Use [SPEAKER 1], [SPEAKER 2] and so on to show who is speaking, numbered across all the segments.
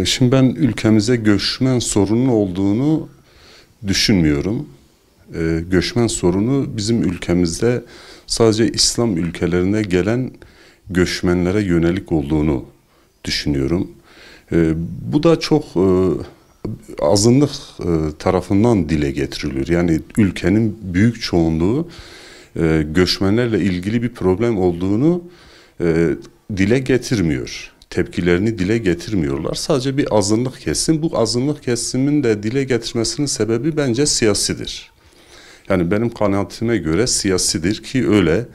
[SPEAKER 1] Şimdi ben ülkemize göçmen sorunu olduğunu düşünmüyorum. Göçmen sorunu bizim ülkemizde sadece İslam ülkelerine gelen göçmenlere yönelik olduğunu düşünüyorum. Bu da çok azınlık tarafından dile getiriliyor. Yani ülkenin büyük çoğunluğu göçmenlerle ilgili bir problem olduğunu dile getirmiyor. Tepkilerini dile getirmiyorlar. Sadece bir azınlık kesim. Bu azınlık kesimin de dile getirmesinin sebebi bence siyasidir. Yani benim kanaatime göre siyasidir ki öyle.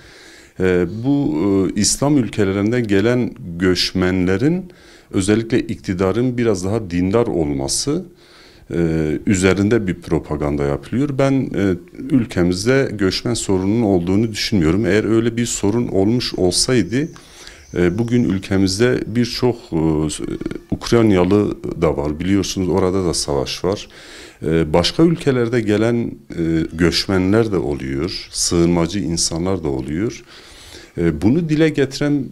[SPEAKER 1] Bu İslam ülkelerinden gelen göçmenlerin özellikle iktidarın biraz daha dindar olması üzerinde bir propaganda yapılıyor. Ben ülkemizde göçmen sorununun olduğunu düşünmüyorum. Eğer öyle bir sorun olmuş olsaydı bugün ülkemizde birçok Ukraynalı da var. Biliyorsunuz orada da savaş var. Başka ülkelerde gelen göçmenler de oluyor. Sığınmacı insanlar da oluyor. Bunu dile getiren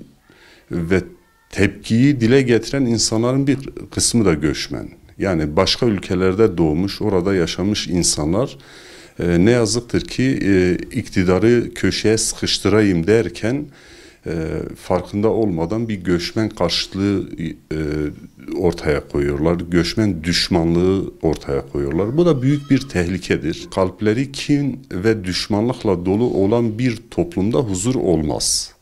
[SPEAKER 1] ve tepkiyi dile getiren insanların bir kısmı da göçmen. Yani başka ülkelerde doğmuş, orada yaşamış insanlar ne yazıktır ki iktidarı köşeye sıkıştırayım derken farkında olmadan bir göçmen karşıtlığı ortaya koyuyorlar. Göçmen düşmanlığı ortaya koyuyorlar. Bu da büyük bir tehlikedir. Kalpleri kin ve düşmanlıkla dolu olan bir toplumda huzur olmaz.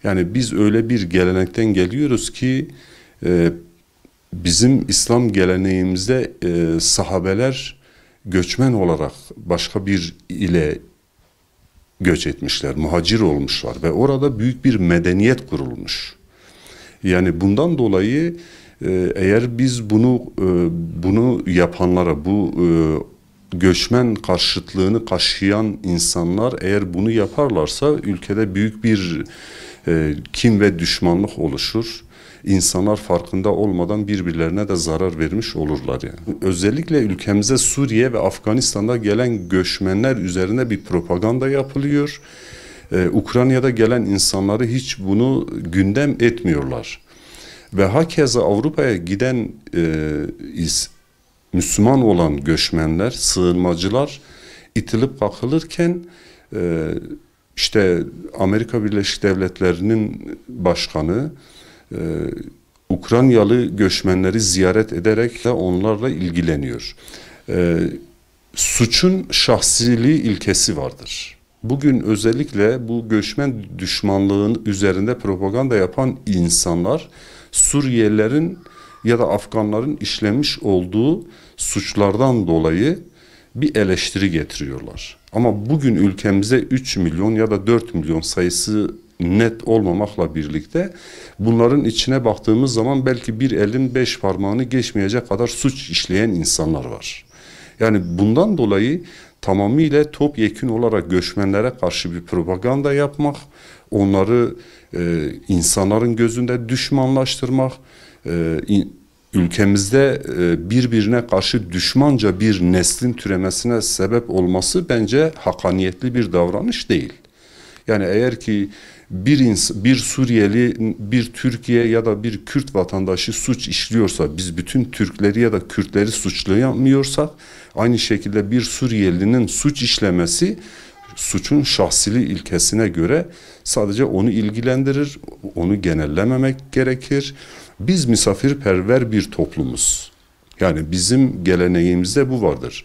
[SPEAKER 1] Yani biz öyle bir gelenekten geliyoruz ki bizim İslam geleneğimizde sahabeler göçmen olarak başka bir ile göç etmişler, muhacir olmuşlar ve orada büyük bir medeniyet kurulmuş. Yani bundan dolayı eğer biz bunu yapanlara, bu göçmen karşıtlığını kaşıyan insanlar eğer bunu yaparlarsa ülkede büyük bir kin ve düşmanlık oluşur. İnsanlar farkında olmadan birbirlerine de zarar vermiş olurlar yani. Özellikle ülkemize Suriye ve Afganistan'da gelen göçmenler üzerine bir propaganda yapılıyor. Ukrayna'da gelen insanları hiç bunu gündem etmiyorlar. Ve hakeza Avrupa'ya giden Müslüman olan göçmenler, sığınmacılar itilip kakılırken işte Amerika Birleşik Devletleri'nin başkanı Ukraynalı göçmenleri ziyaret ederek de onlarla ilgileniyor. Suçun şahsiliği ilkesi vardır. Bugün özellikle bu göçmen düşmanlığının üzerinde propaganda yapan insanlar Suriyelilerin ya da Afganların işlemiş olduğu suçlardan dolayı bir eleştiri getiriyorlar. Ama bugün ülkemize 3 milyon ya da 4 milyon sayısı net olmamakla birlikte bunların içine baktığımız zaman belki bir elin 5 parmağını geçmeyecek kadar suç işleyen insanlar var. Yani bundan dolayı tamamıyla topyekün olarak göçmenlere karşı bir propaganda yapmak, onları insanların gözünde düşmanlaştırmak, ülkemizde birbirine karşı düşmanca bir neslin türemesine sebep olması bence hakaniyetli bir davranış değil. Yani eğer ki bir Suriyeli, bir Türkiye ya da bir Kürt vatandaşı suç işliyorsa, biz bütün Türkleri ya da Kürtleri suçlayamıyorsak, aynı şekilde bir Suriyelinin suç işlemesi suçun şahsiliği ilkesine göre sadece onu ilgilendirir, onu genellememek gerekir. Biz misafirperver bir toplumuz. Yani bizim geleneğimizde bu vardır.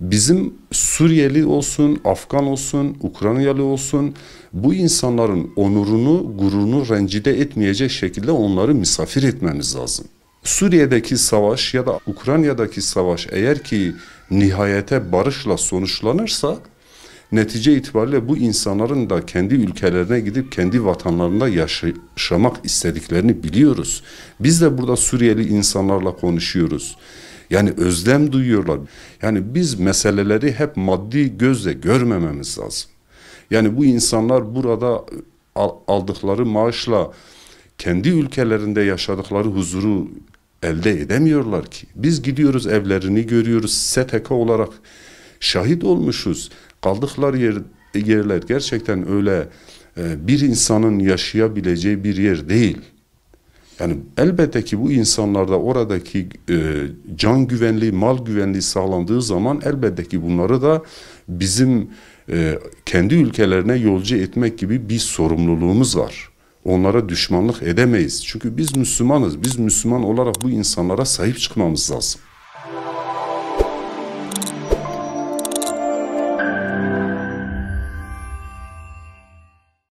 [SPEAKER 1] Bizim Suriyeli olsun, Afgan olsun, Ukraynalı olsun, bu insanların onurunu, gururunu rencide etmeyecek şekilde onları misafir etmemiz lazım. Suriye'deki savaş ya da Ukrayna'daki savaş eğer ki nihayete barışla sonuçlanırsa, netice itibariyle bu insanların da kendi ülkelerine gidip kendi vatanlarında yaşamak istediklerini biliyoruz. Biz de burada Suriyeli insanlarla konuşuyoruz. Yani özlem duyuyorlar. Yani biz meseleleri hep maddi gözle görmememiz lazım. Yani bu insanlar burada aldıkları maaşla kendi ülkelerinde yaşadıkları huzuru elde edemiyorlar ki. Biz gidiyoruz, evlerini görüyoruz, STK olarak şahit olmuşuz. Kaldıkları yerler gerçekten öyle bir insanın yaşayabileceği bir yer değil. Yani elbette ki bu insanlarda oradaki can güvenliği, mal güvenliği sağlandığı zaman elbette ki bunları da bizim kendi ülkelerine yolcu etmek gibi bir sorumluluğumuz var. Onlara düşmanlık edemeyiz. Çünkü biz Müslümanız. Biz Müslüman olarak bu insanlara sahip çıkmamız lazım.